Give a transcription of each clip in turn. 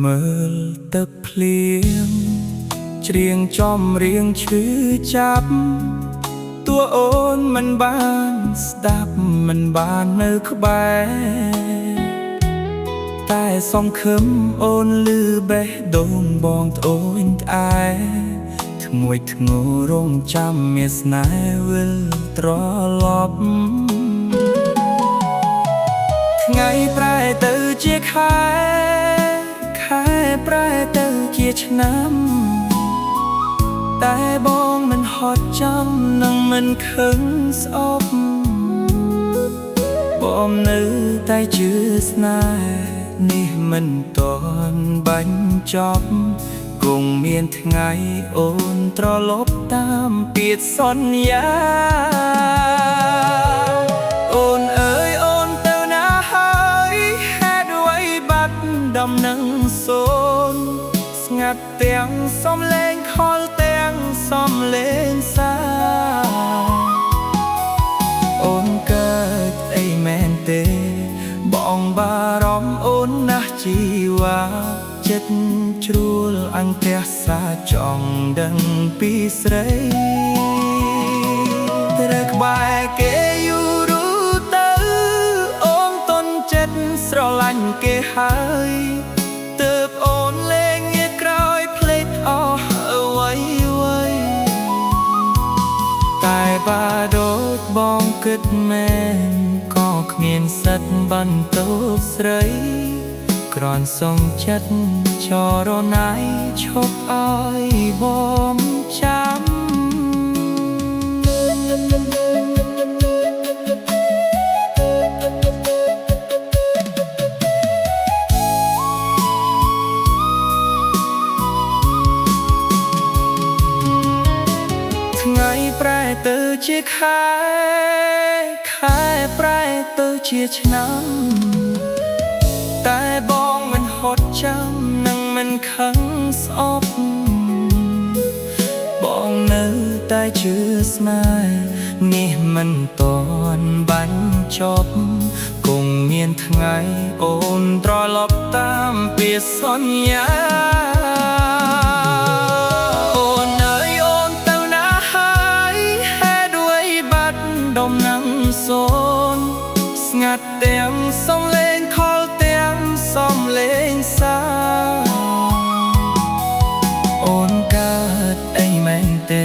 មើលទឹកភ្លៀងច្រៀងចំរៀងឈឺចាប់តួអូនមិនបានស្ដាប់មិនបាននៅក្បែរតែសង្ឃឹមអូនលឺបេះដូងបងត្អូញត្អែធ្ងួយធ្ងររងចាំមានស្នេហ៍វិលត្រឡប់ថ្ងៃប្រែទៅជាខែប្រែទៅជាឆ្នាំតែបងមិនហត់ចាំនឹងមិនខឹងស្អប់បងនៅតែជឿស្នេហ៍នេះមិនទាន់បាញ់ចប់គង់មានថ្ងៃអូនត្រឡប់តាមពាក្យសន្យាអូនអើយអូនទៅណាហើយហេតុអ្វីបាត់ដំណឹងសូនស្ងាត់ទាំងសំឡេងខលទាំងសំឡេងសាអូនកើតអីមែនទេបងបារម្ភអូនណាស់ជីវ៉ាចិត្តជ្រួលអង្ទះសាចង់ដឹងពីស្រីត្រូវក្បែរគេយូរទៅអូនតន់ចិត្តស្រឡាញ់គេហើយទើបអូនលែងងាកក្រោយភ្លេចអស់អ្វីតែបើដូចបងគិតមែនក៏គ្មានសិទ្ធបន្ទោសស្រីគ្រាន់សុំចិត្តចរណៃឈប់ឲ្យបងចាំថ្ងៃប្រែទៅជាខែប្រែទៅជាឆ្នាំតែបងមិនហត់ចាំនឹងមិនខឹងស្អប់បងនៅតែជឿស្នេហ៍នេះមិនទាន់បាញ់ចប់គង់មានថ្ងៃអូនត្រឡប់តាមពាក្យសន្យាអូនអើយអូនទៅណាហើយហេតុអ្វីបាត់ដំណឹងសូនស្ងាត់ទាំងសំឡេងខលទាំងសំឡេងសាអូនកើតអីមែនទេ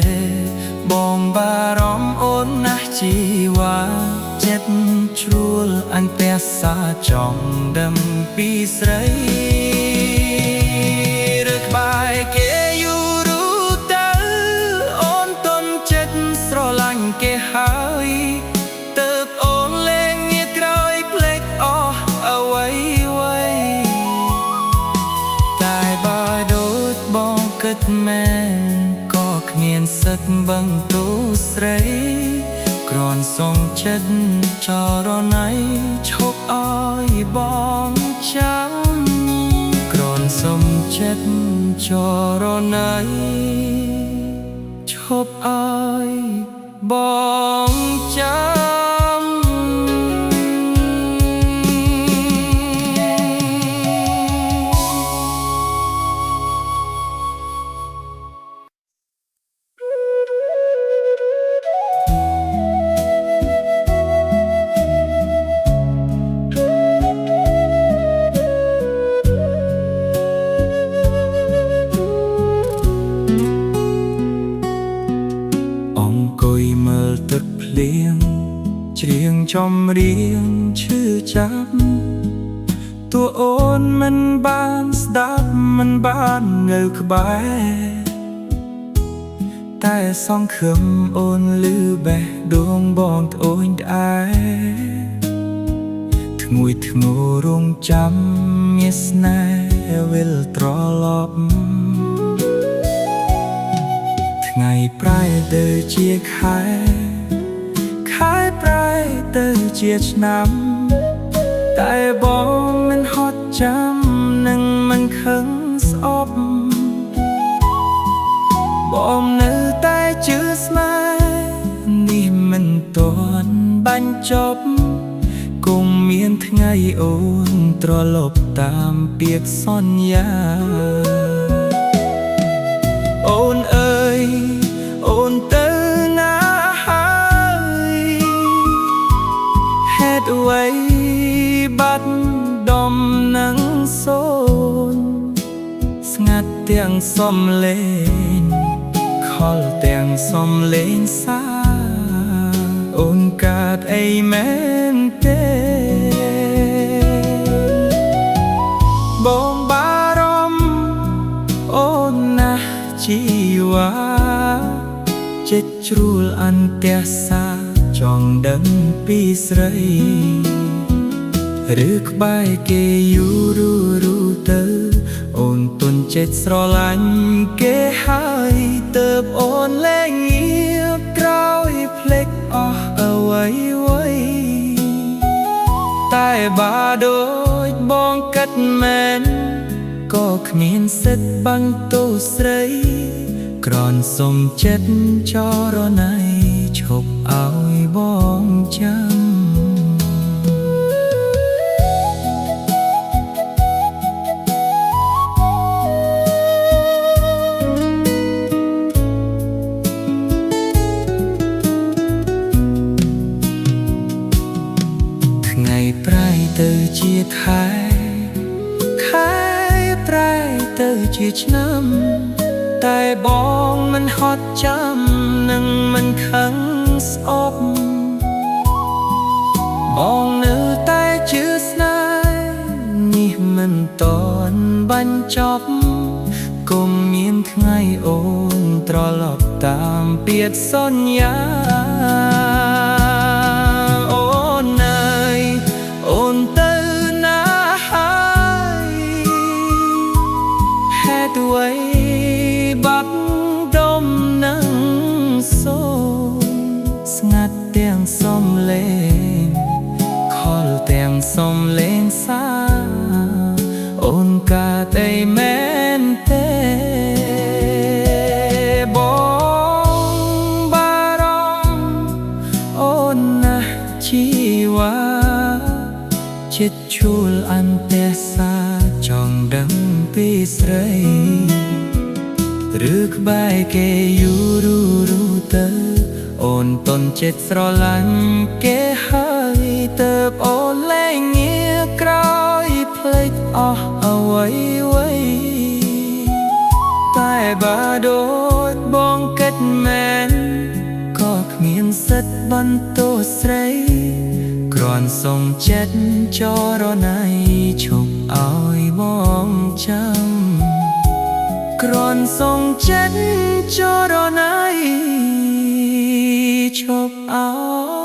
បងបារម្ភអូនណាស់ជីវ៉ាចិត្តជ្រួលអន្ទះសាចង់ដឹងពីស្រីឬក្បែរគេយូរទៅអូនតន់ចិត្តស្រឡាញ់គេហើយទើបអូនលែងងាកក្រោយភ្លេចអស់អ្វីតែបើដូចបងគិតមែនក៏គ្មានសិទ្ធបន្ទោសស្រីគ្រាន់សុំចិត្តចរណៃឈប់ឲ្យបងចាំគ្រាន់សុំចិត្តចរណៃឈប់ឲ្យបងចាំទឹកភ្លៀងច្រៀងចំរៀងឈឺចាប់តួអូនមិនបានស្ដាប់មិនបាននៅក្បែរតែសង្ឃឹមអូនលឺបេះដូងបងត្អូញត្អែធ្ងួយធ្ងររងចាំមានស្នេហ៍វិលត្រឡប់ថ្ងៃប្រែទៅជាខែប្រែទៅជាឆ្នាំតែបងមិនហត់ចាំនឹងមិនខឹងស្អប់បងនៅតែជឿស្នេហ៍នេះមិនទាន់បាញ់ចប់គង់មានថ្ងៃអូនត្រឡប់ តាមពាក្យសន្យាអូនអើយអូនទៅណាហើយហេតុអ្វីបាត់ដុំនឹងសូនស្ងាត់ទាំងសំលេងខលទាំងសំលេងសាអូនកើតអីមែនទេបងបារម្ភអូនណាស់ជីវ៉ាចិត្តជ្រួលអន្ទះសាចង់ដឹងពីស្រីឬក្បែរគេយូរទៅអូនទុនចិត្តស្រឡាញ់គេហើយទើបអូនលែងងៀបក្រោយភ្លេចអស់អ្វីតែបើដូចបងគិតមែនក៏គ្មានសិទ្ធបង្ទោសស្រីគ្រាន់សុំចិត្តចរណៃឈប់ឲ្យបងចាំថ្ងៃប្រែទៅជាខែប្រែទៅជាឆ្នាំតែបងមិនហត់ចាំនឹងមិនខឹងស្អប់បងនៅតែជឿស្នេហ៍នេះមិនតន់បញ្ចប់គង់មានថ្ងៃអូនត្រឡប់តាមពាក្យសន្យាអូនអើយអូនទៅណាហើយហេតុអ្វីបាត់ដុំនឹងសូនស្ងាត់ទាំងសំលេងខលទាំងសំលេងសាអូនកើតអីមែនទេបងបារម្ភអូនណាស់ជីវ៉ាចិត្តជួលអន្ទះសាចង់ដឹងពីស្រីឬក្បែរគេយូរទៅអូនទុនចិត្តស្រឡាញ់គេហើយទើបអូនលែងងារក្រោយភ្លេចអស់អ្វីតែបើដូចបងគិតមែនក៏គ្មានសិទ្ធបន្ទោសស្រីគ្រាន់សុំចិត្តចរណៃឈប់ឲ្យបងចាំគ្រាន់សុំចិត្តចរណៃឈប់ឲ្យ